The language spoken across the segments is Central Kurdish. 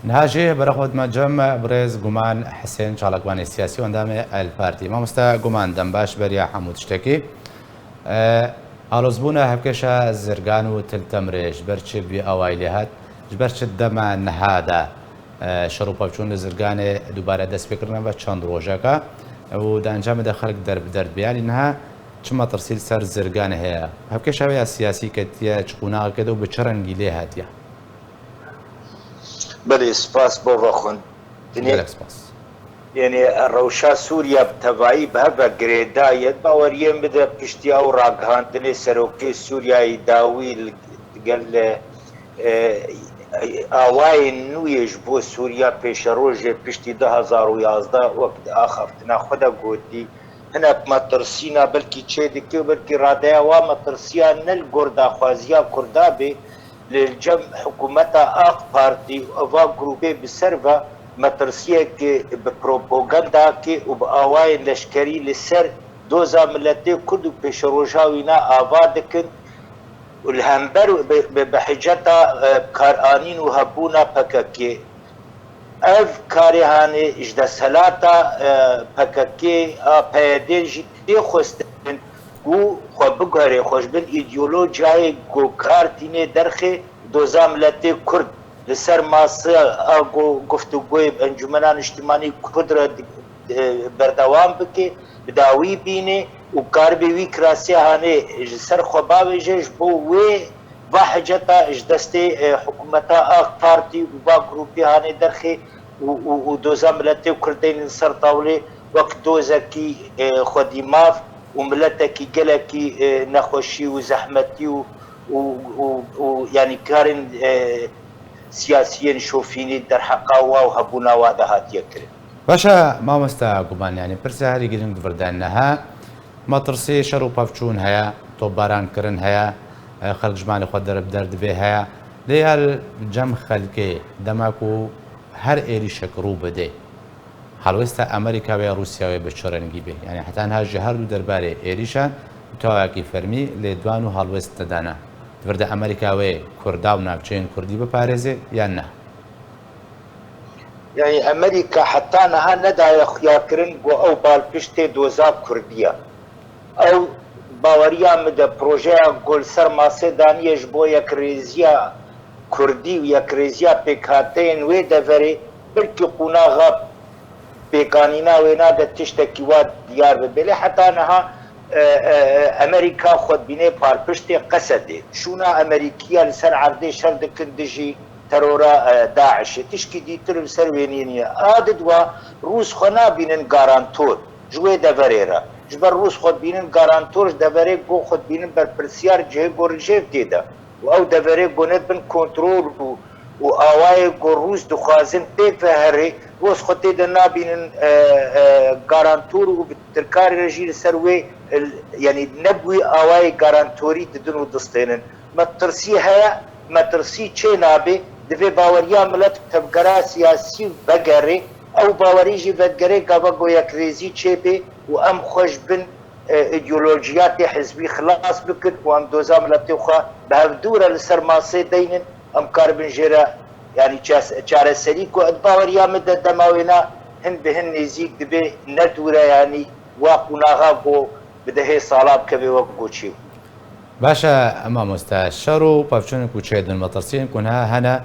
نهاجي برخود ما جمع برز قمان حسين شالقوان السياسي واندام البارتي ما مستا قمان دنباش بريا حمود اشتكي آلوزبونا هفكشا زرقانو تلتمريش برشي بي اوائليهات جبرش الدمع نهادا شروبا بچون زرقاني دوباره دست بكرنا و چند روژاكا و دا انجام دا خلق درب درد بيان انها چما ترسيل سر زرقاني هيا هفكشا ويا سياسي كتيا چقونا كده و بچرنگي ليه هاتيا بله سپاس بۆ خوێندنێک یعنی ڕەوشا سووریا بتەواایی بە گرێدایەت باوەریێن بدە پشتیا و ڕاگەهاندنی سەرۆکی سووریایی داوی گەل ئاوای نوێژ بۆ سووریا پێشە ڕۆژێ پشتی 2011 وەک ئاخافتنا خۆدا گوتی هەنێک مەترسینا بەلکی چێ دکێ و بەلکی ڕادەیەوا مەترسیان نەل گۆرداخوازییا کووردا بێ للجم حكومتها آق بارتي وفا جروبي بسرفا مترسية كي ببروبوغندا كي وبأواي لشكري لسر دوزا ملتي كردو بشروجاوينا آفادكن والهمبر بحجتا كارانين وهبونا بكاكي اف كاريهاني اجدا سلاتا بكاكي پيديجي دي خوستن و خو بگره خوش بن ایدئولوژیای گوکارتینه درخه دوزا ملت کرد لسر ماسه گفتگوی انجمنان اجتماعی کرد را بردوام بکه بداوی بینه و کار به وی کراسی هانه سر خو باویجش بو و وحجتا اجدست حکومتا آق پارتی و با گروپی هانه درخه و دوزا ملت کردین سر طاوله وقت دوزا کی خودی ماف وملتكي قلكي نخوشي وزحمتي يعني كارن سياسيين شوفيني در حقاوا وهبونا وادهات يكري باشا ما مستا قبان يعني برسا هاري قلن دفردانها ما ترسي شرو بافچون هيا توباران كرن هيا خلق جمالي خود درب درد بي هيا ليال جم خلقي دماكو هر ايري شكرو بده هەڵوێستا ئەمریکا و رووسیاوێ بە چۆرەنگی بێ یعنی حتان هاژی هەردوو دەربارەی ئێریشان تاواکی فەرمی لێدوان و هەڵوێست دەدانا وردە ئەمریکاوێ کووردا و ناوچەیان کوردی بپارێزێ یان نا یعنی ئەمریکا حتا نەها نەدایە خویاکردن بۆ ئەو باڵپشتێ دۆزا کوردیە ئەو باوەریان بدە پرۆژەیە گۆلسەر ماسێ دانیەش بۆ یەکڕێزیە کوردی و یەکڕێزیە پێکهاتەیەن وێ دەڤەرێ بلکی قوناغا بيقانينا وينادا تشتكي واد ديار ببلي حتى انها امريكا خود بيني باربشتي قصدي شونا امريكيه لسر عرضي شرد كندجي ترورا داعش تشكي دي تر سروينينيا عادد و روس خنا بينن غارانتور جوي دافريرا جبر روس خود بينن غارانتور دافري بو خود بينن برسيار جه بورجيف ديدا او دافري بونت بن كنترول و آوای روس دخوازن بفهره وس خطی دنا بینن گارانتور و بترکاری رجیل سروی یعنی نبوی آوای گارانتوری ددن و دستینن مترسی هیا مترسی چه نابه دفع باوریا ملت تبگرا سیاسی بگره او باوریجی بگره گاوا گویا کریزی چه به و ام خوش بن ایدئولوژیات حزبی خلاص بکن و ام دوزا ملت خواه به هفدور لسر ماسه دینن ام کاربن جرا يعني چاره سري كو باوريا مدة دماوينا هن بهن نزيك دبي ندورة يعني واقوناها بو بدهي صالاب كبي وقوشيو باشا اما مستا شرو بافشون كوچيدن مطرسين كونها هنا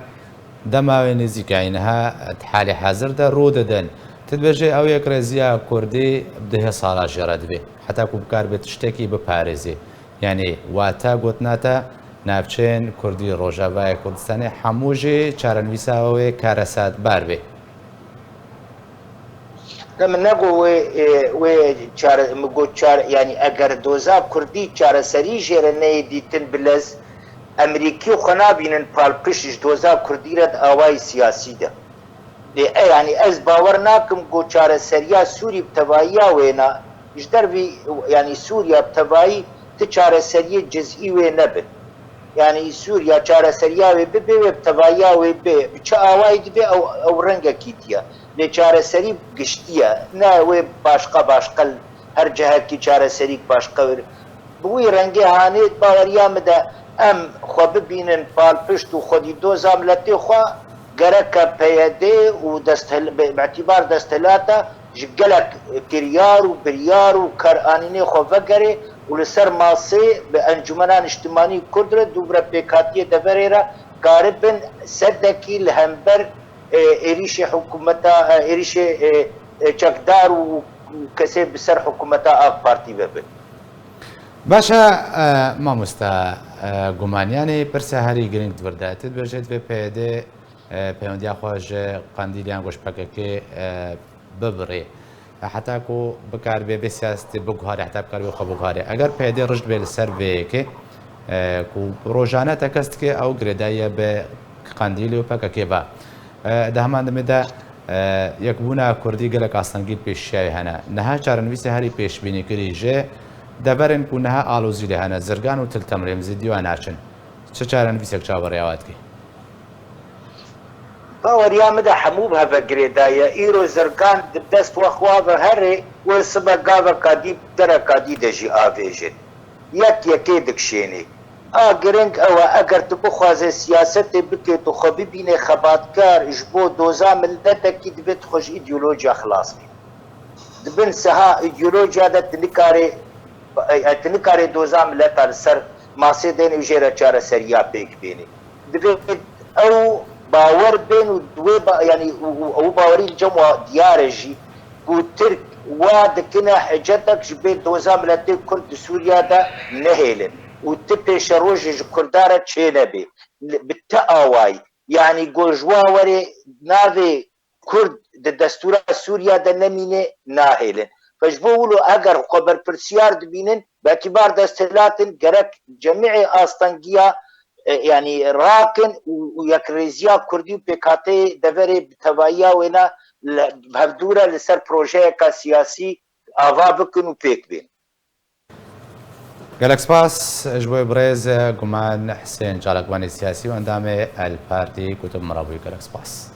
دماوي نزيك عينها حالي حاضر دا رو ددن تدبجي او يك رزيا كردي بدهي صالا جرد بي حتى كو بكار بتشتكي بباريزي يعني واتا قوتناتا ناوچەیان کوردی ڕۆژاوای کوردستانی هەمووژێ چارەنویساوەوەی کارەسات بار بێ من نەگو ینی ئەگەر دۆزا کوردی چارەسەری ژێرەنەیە دیتن بلەز ئەمریکی خۆ نابینن پاڵپشتیش دۆزا کوردیرەت ئاوای سیاسیدا ینی ئەس باوەڕ ناکەم گۆ چارەسەریە سووری بتەواییە وێنە هیچ دەربی ینی سووریا بتەوایی ت چارەسەریە جزئی وێ نەبن يعني سوريا چارە سەریاوێ ببێ وێ بتەواییاوێ بێ چه ئاوای دبێ ئەو ڕەنگەکی تیە لێ چارەسەری گشتیە ناوێ باشقە باشقەل هەر جەهەتکی چارەسەریک باشقە بووی ڕەنگێ هانێت باوەریان بدە ئەم خۆ ببینن پاڵپشت و خۆدی دۆزا ملەتێ خوا گەرەکە پەیەدێ و باعتیبار دەستهلاتە ji gelek kiryar û biryar û karînê xwe vegere û li ser masê bi encûmenan îjtimanî Kurd re dûbre pêkhatiyê deverê re karibin sedekî li hember êrişê hikûmeta êrişê çekdar û kesê bi ser hikûmeta AK Partî vebin. باشە مامۆستا گومانیانی پرسە هەری گرنگ دووردات بێژێت بێ پێدێ پەیوەندیا خۆش قاندیلیان گۆشپەکەکێ ببڕێ حتاکو بکاربێ بێ سیاستی بگوهارێ حتا بکاربێ خۆ بگوهارێ ئەگەر پێدێ ڕشت بێ لەسەر vêyekê ku rojane tekestike ew girêdaye bê qandîlê û pekekê ve di heman demê de yekbûna Kurdî gelek astengî pêşiyayê hene niha çarenivîsê herî pêşbînîkirî jê deverên ku niha alozî lê hene zirgan û tiltemrên zîdî naçin çi çarenivîsek çaverêya dike باوەریا مدە هەموو هەڤە گرێدایە ئیرۆ زرگان دەست وەخواڤە هەرێ وە سبە گاڤە کادی دەرە کادی دەژی ئاڤێژێت یەک یەکێ دکشێنێ ئا گرنگ ئەوە ئەگەر تو بخوازێ سیاسەتێ بکێت و خۆ ببینێ خەباتکار ژ بۆ دۆزا ملەتێکی دەبێت خۆش ئیدیۆلۆجیا خلاص بێ دبن سەها ئیدیۆلۆجیادە تنکارێ دۆزا ملەتە لەسەر ماسێ دێنێ و ژێرە چارەسەریا پێک بێنێ دەبێت ئەو باوەڕ بێن و دوێ ینی ئەو باوەری جەموە دیارەژی و ترک وا دکنە حەجەتەک ji bê doza miletê Kurd di Sûriyada nehêlin û ti pêşe rojê ji Kurdan re çê nebe bi te awayî yanî gojwa werê navê Kurd di destûra Sûriya de nemîne nahêlin ji bo wilo eger xwe berpirsiyar dibînin betîbar desthilatin gerek cemîê astengiya yani rakin û yekrêziya Kurdî û pêkhateyê deverê bi tevayiya wêne hevdûre li ser projeyeka siyasî ava bikin û pêk bên. gelek spas ji bo birêz Guman Husên çalakvanê siyasî û endamê El Partî kutub mirabûyî gelek spas.